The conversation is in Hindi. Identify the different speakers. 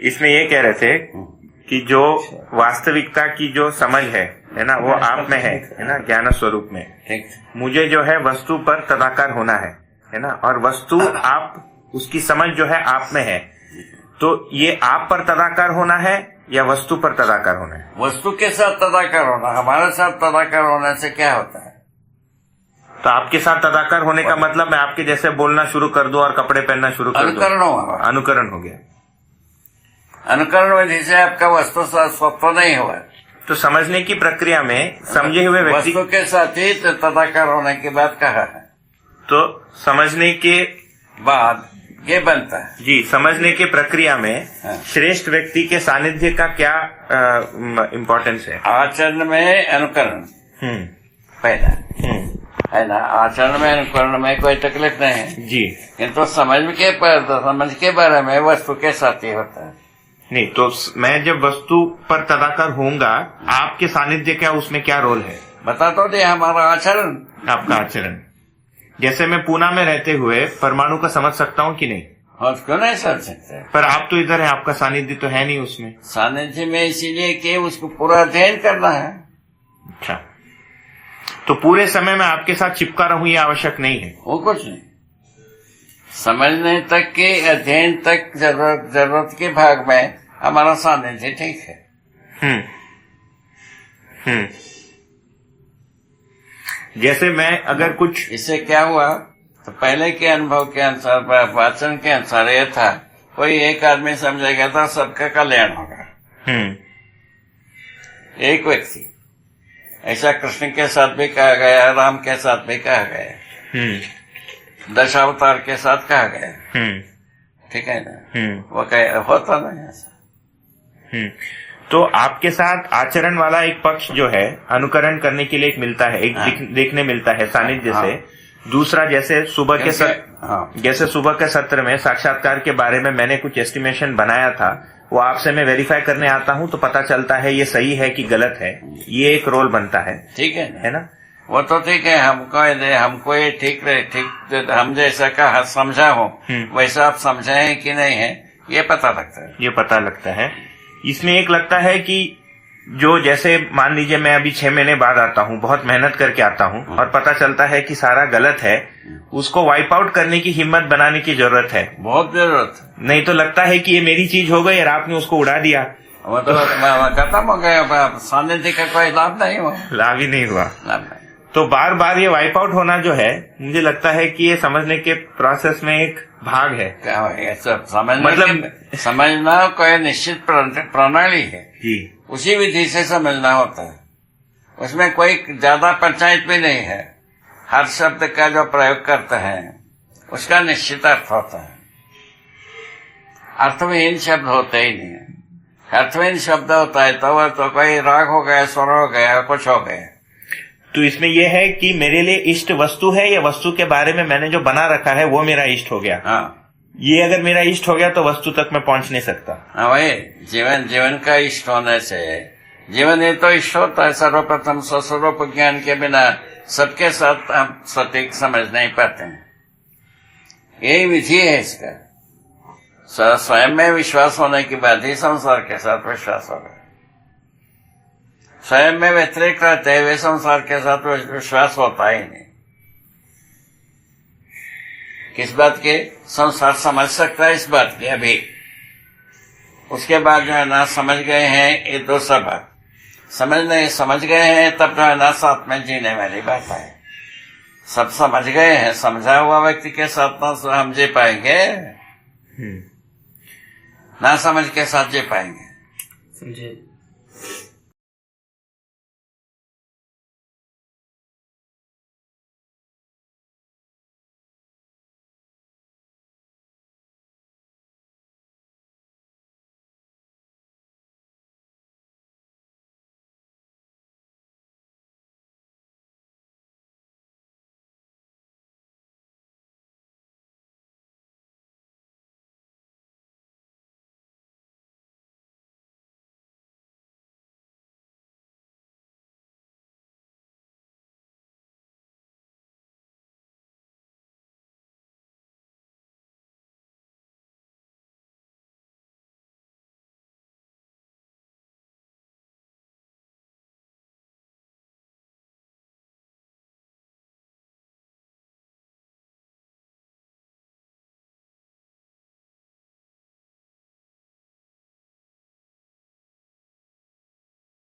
Speaker 1: इसमें ये कह रहे थे कि जो वास्तविकता की जो समझ है ना, वो आप में है ना, ज्ञान स्वरूप में। मुझे जो है वस्तु पर तदाकार होना है ना, और वस्तु आप उसकी समझ जो है आप में है। तो ये आप पर तदाकार होना है या वस्तु पर तदाकार होना है?
Speaker 2: वस्तु के साथ तदाकार होना, हमारे साथ तदाकार होने से क्या होता है?
Speaker 1: तो आपके साथ तदाकार होने का मतलब मैं आपके जैसे बोलना शुरू कर दूं और कपड़े पहनना शुरू कर दूं,
Speaker 2: अनुकरण हुआ।
Speaker 1: अनुकरण हो गया।
Speaker 2: अनुकरण विधि से आपका वस्तु स्वत्व नहीं हुआ।
Speaker 1: तो समझने की प्रक्रिया में समझे हुए व्यक्ति
Speaker 2: वस्तु के साथ ही तदाकार होने की बात कहा है।
Speaker 1: तो समझने के
Speaker 2: बाद ये बनता है
Speaker 1: जी, समझने की प्रक्रिया में श्रेष्ठ व्यक्ति के सानिध्य का क्या इम्पोर्टेंस है?
Speaker 2: आचरण में अनुकरण पहला है ना। आचरण में अनुकरण में कोई तकलीफ नहीं है
Speaker 1: जी,
Speaker 2: किंतु समझ के बारे में वस्तु के साथ ही होता है।
Speaker 1: नहीं तो मैं जब वस्तु पर तदाकार होऊंगा, आपके सानिध्य क्या, उसमें क्या रोल है?
Speaker 2: बता तो दे हमारा आचरण,
Speaker 1: आपका आचरण। जैसे मैं पूना में रहते हुए परमाणु का समझ सकता हूँ कि नहीं?
Speaker 2: उसको नहीं समझ सकते।
Speaker 1: पर आप तो इधर है, आपका सानिध्य तो है नहीं उसमें।
Speaker 2: सानिध्य में इसीलिए कि उसको पूरा अध्ययन करना है।
Speaker 1: अच्छा, तो पूरे समय में आपके साथ चिपका रहूं ये आवश्यक नहीं है?
Speaker 2: वो कुछ नहीं, समझने तक के अध्ययन तक जरूरत के भाग में हमारा सानिध्य ठीक है।
Speaker 1: जैसे मैं अगर कुछ,
Speaker 2: इससे क्या हुआ तो पहले के अनुभव के अनुसार, वाचन के अनुसार यह था, कोई एक आदमी समझेगा तो सबका कल्याण होगा। एक व्यक्ति, ऐसा कृष्ण के साथ भी कहा गया, राम के साथ भी कहा गया, दशावतार के साथ कहा गया। ठीक है ना, वो होता नहीं ऐसा।
Speaker 1: तो आपके साथ आचरण वाला एक पक्ष जो है अनुकरण करने के लिए एक मिलता है, एक देखने मिलता है सानिध्य से। दूसरा, जैसे सुबह के सत्र में साक्षात्कार के बारे में मैंने कुछ एस्टिमेशन बनाया था, वो आपसे मैं वेरीफाई करने आता हूँ तो पता चलता है ये सही है कि गलत है, ये एक रोल बनता है।
Speaker 2: ठीक है
Speaker 1: ना?
Speaker 2: वो तो ठीक है, हमको ये ठीक हम जैसा का समझा हो वैसा आप समझे हैं कि नहीं है, ये पता लगता है।
Speaker 1: ये पता लगता है। इसमें एक लगता है कि जो जैसे मान लीजिए मैं अभी 6 महीने बाद आता हूँ, बहुत मेहनत करके आता हूँ और पता चलता है कि सारा गलत है, उसको वाइप आउट करने की हिम्मत बनाने की जरूरत है, बहुत जरूरत। नहीं तो लगता है कि ये मेरी चीज हो गई और आपने उसको उड़ा दिया,
Speaker 2: वो तो खत्म हो गया, सानिध्य का कोई लाभ नहीं हुआ,
Speaker 1: लाभ ही नहीं हुआ।
Speaker 2: लाभ नहीं।
Speaker 1: तो बार बार ये वाइप आउट होना जो है, मुझे लगता है कि ये समझने के प्रोसेस में एक भाग है।
Speaker 2: क्या है सब समझना कोई निश्चित प्रणाली है जी, उसी विधि से समझना होता है। उसमें कोई ज्यादा पंचायत भी नहीं है। हर शब्द का जो प्रयोग करते हैं उसका निश्चित अर्थ होता है। अर्थविहीन शब्द होते ही नहीं है। अर्थविहीन शब्द होता है तो वह तो कोई राग हो गया, स्वर हो गया, कुछ हो गया।
Speaker 1: तो इसमें यह है कि मेरे लिए इष्ट वस्तु है या वस्तु के बारे में मैंने जो बना रखा है वो मेरा इष्ट हो गया।
Speaker 2: हाँ,
Speaker 1: ये अगर मेरा इष्ट हो गया तो वस्तु तक मैं पहुंच नहीं सकता।
Speaker 2: हाँ, वही जीवन का इष्ट होने से, जीवन ये तो इष्ट होता है सर्वप्रथम। स्वस्वरूप ज्ञान के बिना सबके साथ हम सटीक समझ नहीं पाते हैं। यही विधि है इसका। स्वयं में विश्वास होने के बाद ही संसार के साथ विश्वास होगा। स्वयं में व्यतिरिक्त रहते हुए संसार के साथ विश्वास होता ही नहीं। किस बात के? संसार समझ सकता है इस बात की अभी, उसके बाद जो है ना समझ गए हैं ये दूसरा बात। समझ गए हैं तब जो है ना साथ में जीने वाली बात है। सब समझ गए हैं, समझा हुआ व्यक्ति के साथ ना हम जी पाएंगे, ना समझ के साथ जी पाएंगे।
Speaker 3: समझे।